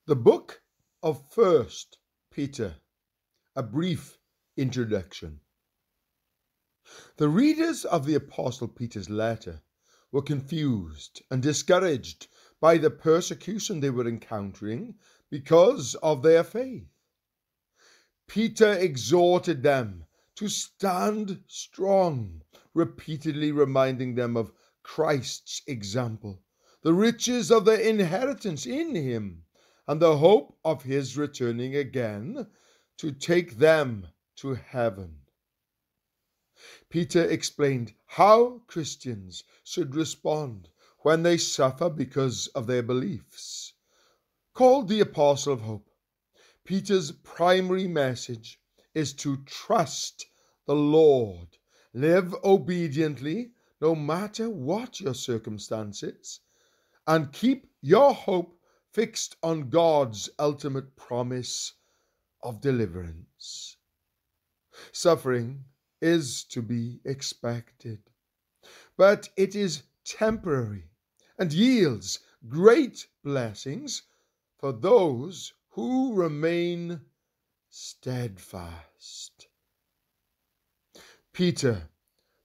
The book of First Peter, a brief introduction. The readers of the Apostle Peter's letter were confused and discouraged by the persecution they were encountering because of their faith. Peter exhorted them to stand strong, repeatedly reminding them of Christ's example, the riches of their inheritance in him, and the hope of his returning again to take them to heaven. Peter explained how Christians should respond when they suffer because of their beliefs. Called the Apostle of Hope, Peter's primary message is to trust the Lord, live obediently no matter what your circumstances, and keep your hope fixed on God's ultimate promise of deliverance. Suffering is to be expected, but it is temporary and yields great blessings for those who remain steadfast. Peter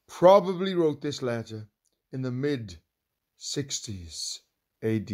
probably wrote this letter in the mid-60s AD.